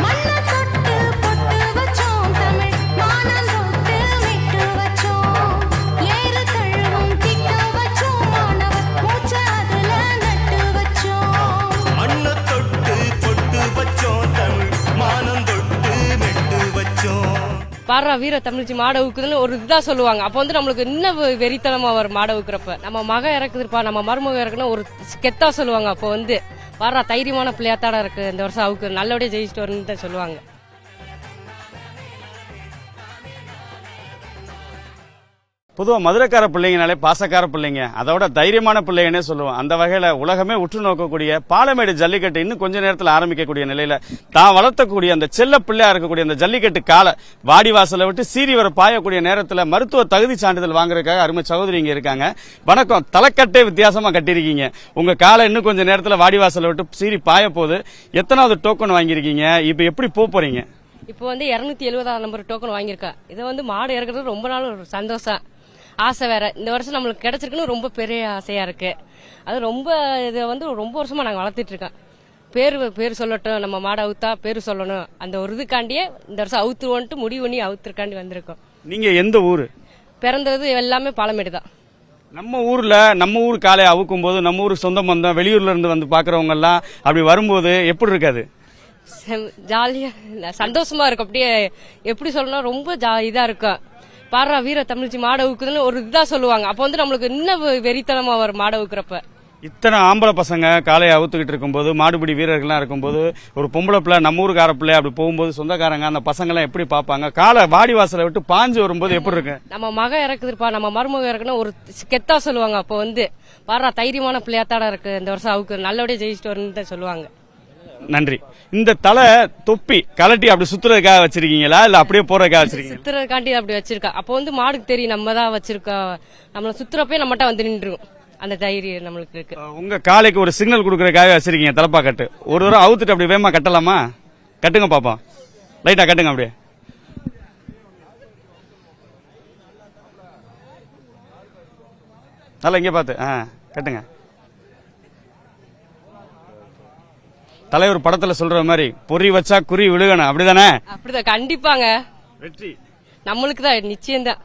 மண்ணை தொட்டு பொட்டு வச்சோம் தமிழ் மானம் தொட்டு விட்டு வச்சோம் ஏறு தழுவும் திக்க வச்சோம் மாணவர் மூச்ச அதுல நட்டு வச்சோம் மண்ணை தொட்டு பொட்டு வச்சோம் தமிழ் மானம் தொட்டு மெட்டு வச்சோம். பாடுறா வீர தமிழ்ச்சி மாடை ஊக்குதுன்னு ஒரு இதுதான் சொல்லுவாங்க. அப்போ வந்து நம்மளுக்கு இன்னும் வெறித்தனமா வரும் மாடை ஊக்குறப்ப. நம்ம மக இறக்குதுப்பா, நம்ம மருமக இறக்குன்னு ஒரு கெத்தா சொல்லுவாங்க. அப்போ வந்து பாடுறா தைரியமான பிள்ளையாத்தாடா இருக்கு, இந்த வருஷம் அவுக்கு நல்லபடியா ஜெயிச்சுட்டு வருன்னு தான் சொல்லுவாங்க. பொதுவாக மதுரைக்கார பிள்ளைங்கனாலே பாசக்கார பிள்ளைங்க, அதோட தைரியமான பிள்ளைங்கன்னே சொல்லுவோம். அந்த வகையில் உலகமே உற்று நோக்கக்கூடிய பாலமேடு ஜல்லிக்கட்டு இன்னும் கொஞ்ச நேரத்தில் ஆரம்பிக்கக்கூடிய நிலையில தான் வளர்த்தக்கூடிய அந்த செல்ல பிள்ளையா இருக்கக்கூடிய அந்த ஜல்லிக்கட்டு காலை வாடிவாசலை விட்டு சீறி வர பாயக்கூடிய நேரத்தில் மருத்துவ தகுதி சான்றிதழ் வாங்குறதுக்காக அருமை சகோதரி இங்க இருக்காங்க. வணக்கம். தலைக்கட்டே வித்தியாசமா கட்டிருக்கீங்க. உங்க காலை இன்னும் கொஞ்ச நேரத்தில் வாடிவாசலை விட்டு சீறி பாய போது எத்தனாவது டோக்கன் வாங்கியிருக்கீங்க? இப்போ எப்படி போறீங்க? இப்போ வந்து 270 நம்பர் டோக்கன் வாங்கியிருக்கேன். இதை வந்து மாடு இறக்குறது ரொம்ப நாள் ஒரு சந்தோஷம், ஆசை வேற. இந்த வருஷம் நம்மளுக்கு கிடைச்சிருக்குன்னு ரொம்ப பெரிய ஆசையா இருக்கு. அது ரொம்ப இதை வந்து ரொம்ப வருஷமா நாங்கள் வளர்த்துட்டு இருக்கோம். பேர் சொல்லட்டும், நம்ம மாடை அவுத்தா பேர் சொல்லணும், அந்த ஒரு இதுக்காண்டியே இந்த வருஷம் அவுத்துவோன்ட்டு முடிவு பண்ணி அவுத்துருக்காண்டி வந்திருக்கோம். நீங்க எந்த ஊரு? பிறந்தது எல்லாமே பாலமேடு தான். நம்ம ஊர் காலையை அவுக்கும் போது நம்ம ஊருக்கு சொந்த பந்தம் வெளியூர்ல இருந்து வந்து பாக்குறவங்க எல்லாம் அப்படி வரும்போது எப்படி இருக்காது? ஜாலியா சந்தோஷமா இருக்கும். அப்படியே எப்படி சொல்லணும், ரொம்ப இதா இருக்கும். பாடுறா வீர தமிழ்ச்சி மாடை ஊக்குதுன்னு ஒரு இதுதான் சொல்லுவாங்க. அப்போ வந்து நம்மளுக்கு இன்னும் வெறித்தனமா வரும் மாடை ஊக்குறப்ப. இத்தனை ஆம்பளை பசங்க காலையை அவுத்துக்கிட்டு இருக்கும்போது, மாடுபிடி வீரர்கள்லாம் இருக்கும்போது, ஒரு பொம்பளை பிள்ளை நம்ம ஊருக்கார பிள்ளை அப்படி போகும்போது சொந்தக்காரங்க அந்த பசங்க எல்லாம் எப்படி பாப்பாங்க? காலை வாடி வாசலை விட்டு பாஞ்சு வரும்போது எப்படி இருக்கு? நம்ம மக இறக்குதுப்பா, நம்ம மருமக இறக்குன்னு ஒரு கெத்தா சொல்லுவாங்க. அப்போ வந்து பாடுறா தைரியமான பிள்ளையாத்தாடா இருக்கு, இந்த வருஷம் அவுக்கு நல்லபடியா ஜெயிச்சுட்டு வருன்னு தான் சொல்லுவாங்க. நன்றி. இந்த தலை தொப்பி கலட்டி அப்படி சுத்துறதுக்காக வச்சிருக்கீங்களா இல்ல அப்படியே போறதுக்காக வச்சிருக்கீங்க? சுத்துறதுக்காண்டி அப்படி வச்சிருக்கா. அப்போ வந்து மாடுக்கு தெரியும் நம்ம தான் வச்சிருக்கோம், நம்மள சுத்துறப்பே நம்மகிட்ட வந்து நின்றுடும். அந்த தைரியம் நம்மளுக்கு இருக்கு. உங்க காலைக்கு ஒரு சிக்னல் கொடுக்கறதுக்காக வச்சிருக்கீங்க தலப்பா கட்டு. ஒரு தடவை அவுத்துட்டு அப்படி வேகமா கட்டலாமா? கட்டுங்க பாப்போம். லைட்டா கட்டுங்க அப்படியே. நல்லா இங்க பாத்து கட்டுங்க. தலைவர் படத்துல சொல்ற மாதிரி பொறி வச்சா குறி விழுகணும், அப்படிதானே? அப்படிதான், கண்டிப்பாங்க. வெற்றி நம்மளுக்கு தான் நிச்சயம் தான்.